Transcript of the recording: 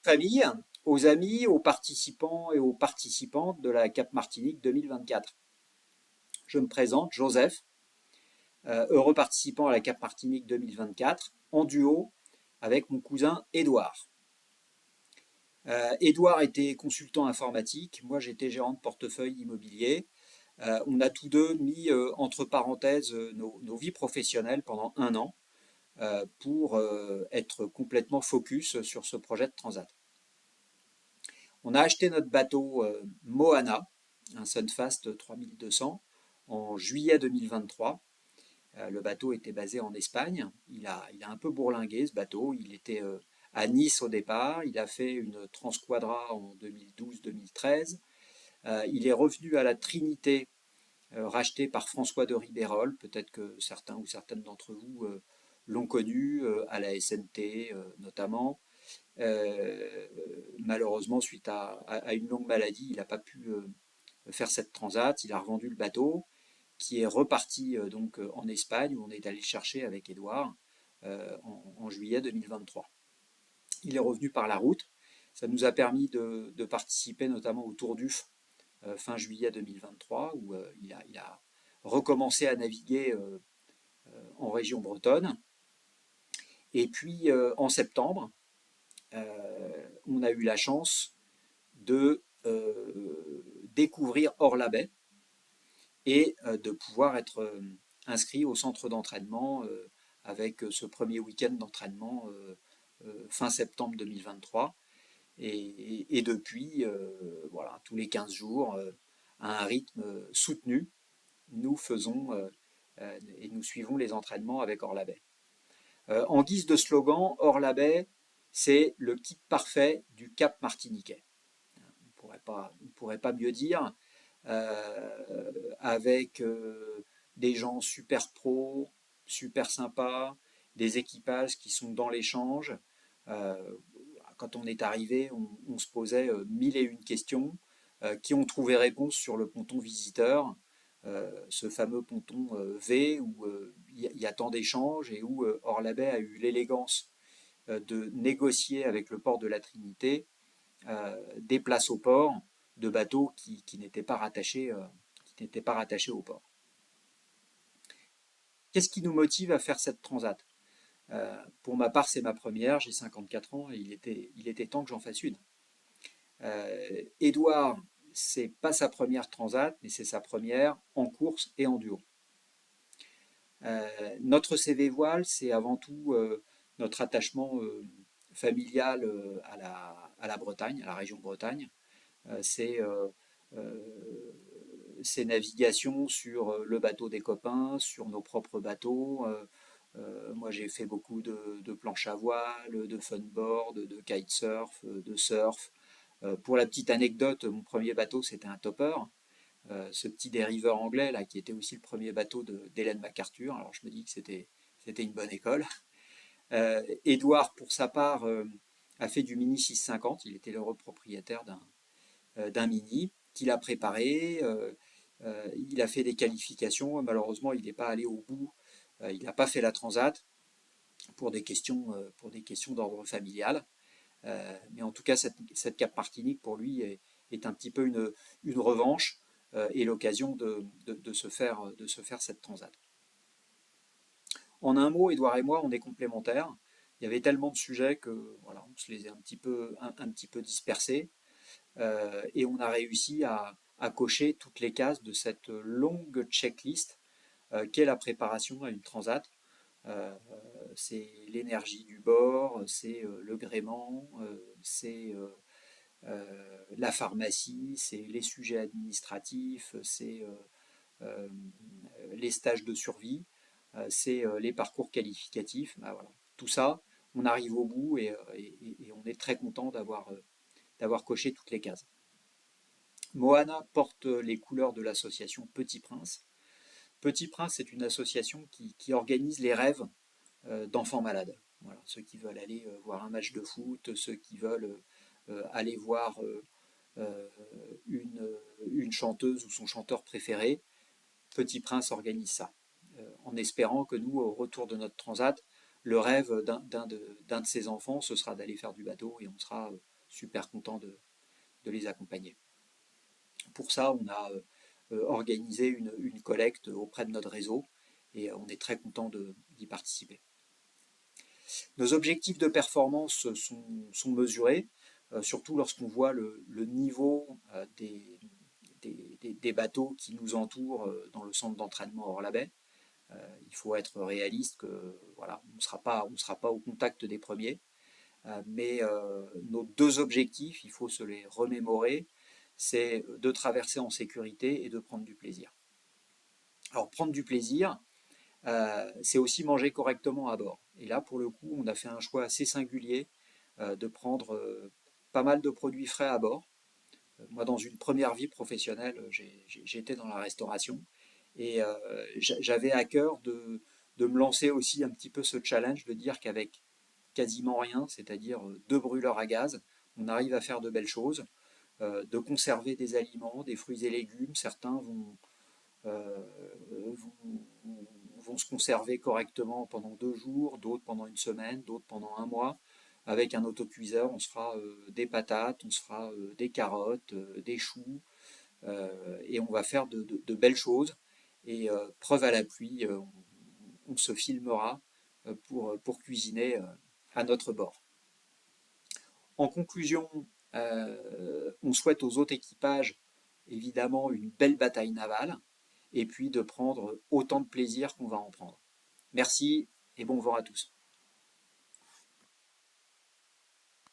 familles, aux amis, aux participants et aux participantes de la Cap Martinique 2024. Je me présente, Joseph, heureux participant à la Cap Martinique 2024, en duo avec mon cousin Édouard. Édouard était consultant informatique, moi j'étais gérant de portefeuille immobilier. On a tous deux mis entre parenthèses nos vies professionnelles pendant un an pour être complètement focus sur ce projet de transat. On a acheté notre bateau Moana, un Sunfast 3200, en juillet 2023. Le bateau était basé en Espagne. Il a un peu bourlingué ce bateau. Il était à Nice au départ. Il a fait une Transquadra en 2012-2013. Il est revenu à la Trinité, racheté par François de Ribérol. Peut-être que certains ou certaines d'entre vous l'ont connu, à la SNT notamment. Malheureusement, suite à une longue maladie, il n'a pas pu faire cette transat. Il a revendu le bateau, qui est reparti donc en Espagne, où on est allé le chercher avec Édouard en juillet 2023. Il est revenu par la route. Ça nous a permis de participer notamment au Tour d'Uf fin juillet 2023, où il a recommencé à naviguer en région bretonne. Et puis en septembre, on a eu la chance de découvrir Orlabay et de pouvoir être inscrit au centre d'entraînement avec ce premier week-end d'entraînement fin septembre 2023. Et depuis, voilà, tous les 15 jours, à un rythme soutenu, nous faisons et nous suivons les entraînements avec Orlabay. En guise de slogan, Orlabay, c'est le kit parfait du Cap martiniquais. On ne pourrait pas mieux dire, avec des gens super pros, super sympas, des équipages qui sont dans l'échange. Euh, Quand on est arrivé, on se posait mille et une questions qui ont trouvé réponse sur le ponton visiteur, ce fameux ponton V où il y a tant d'échanges et où Orlabay a eu l'élégance de négocier avec le port de la Trinité des places au port de bateaux qui n'étaient pas rattachés, au port. Qu'est-ce qui nous motive à faire cette transat? Pour ma part, c'est ma première, j'ai 54 ans et il était temps que j'en fasse une. Édouard, c'est pas sa première transat, mais c'est sa première en course et en duo. Notre CV voile, c'est avant tout notre attachement familial à la Bretagne, à la région Bretagne. C'est ces navigations sur le bateau des copains, sur nos propres bateaux. Moi, j'ai fait beaucoup de planches à voile, de funboard, de kitesurf, de surf. Pour la petite anecdote, mon premier bateau, c'était un topper. Ce petit dériveur anglais, là, qui était aussi le premier bateau d'Hélène MacArthur. Alors, je me dis que c'était une bonne école. Édouard, pour sa part, a fait du Mini 650. Il était l'heureux propriétaire d'un Mini qu'il a préparé. Il a fait des qualifications. Malheureusement, il n'est pas allé au bout. Il n'a pas fait la transat pour des questions d'ordre familial. Mais en tout cas, cette Cap Martinique, pour lui, est un petit peu une revanche et l'occasion de se faire cette transat. En un mot, Édouard et moi, on est complémentaires. Il y avait tellement de sujets que voilà, on se les a un petit peu dispersés. Et on a réussi à cocher toutes les cases de cette longue checklist qu'est la préparation à une transat. Euh, c'est l'énergie du bord, c'est le gréement, c'est la pharmacie, c'est les sujets administratifs, c'est euh, les stages de survie, c'est les parcours qualificatifs. Ben voilà. Tout ça, on arrive au bout et on est très content d'avoir coché toutes les cases. Moana porte les couleurs de l'association Petit Prince. Petit Prince est une association qui organise les rêves d'enfants malades. Voilà, ceux qui veulent aller voir un match de foot, ceux qui veulent aller voir euh, une, une chanteuse ou son chanteur préféré. Petit Prince organise ça, en espérant que nous, au retour de notre transat, le rêve d'un de ses enfants, ce sera d'aller faire du bateau et on sera super content de les accompagner. Pour ça, on a organisé une collecte auprès de notre réseau et on est très content d'y participer. Nos objectifs de performance sont mesurés, surtout lorsqu'on voit le niveau des bateaux qui nous entourent dans le centre d'entraînement Orlabay. Il faut être réaliste que voilà, on ne sera pas au contact des premiers. Mais nos deux objectifs, il faut se les remémorer, c'est de traverser en sécurité et de prendre du plaisir. Alors prendre du plaisir, c'est aussi manger correctement à bord. Et là, pour le coup, on a fait un choix assez singulier de prendre pas mal de produits frais à bord. Moi, dans une première vie professionnelle, j'étais dans la restauration et j'avais à cœur de me lancer aussi un petit peu ce challenge de dire qu'avec quasiment rien, c'est-à-dire deux brûleurs à gaz, on arrive à faire de belles choses, de conserver des aliments, des fruits et légumes. Certains euh, vont se conserver correctement pendant 2 jours, d'autres pendant une semaine, d'autres pendant un mois. Avec un autocuiseur, on se fera des patates, on se fera des carottes, des choux, et on va faire de belles choses. Et preuve à la pluie, on se filmera pour cuisiner à notre bord. En conclusion, on souhaite aux autres équipages évidemment une belle bataille navale et puis de prendre autant de plaisir qu'on va en prendre. Merci et bon vent à tous.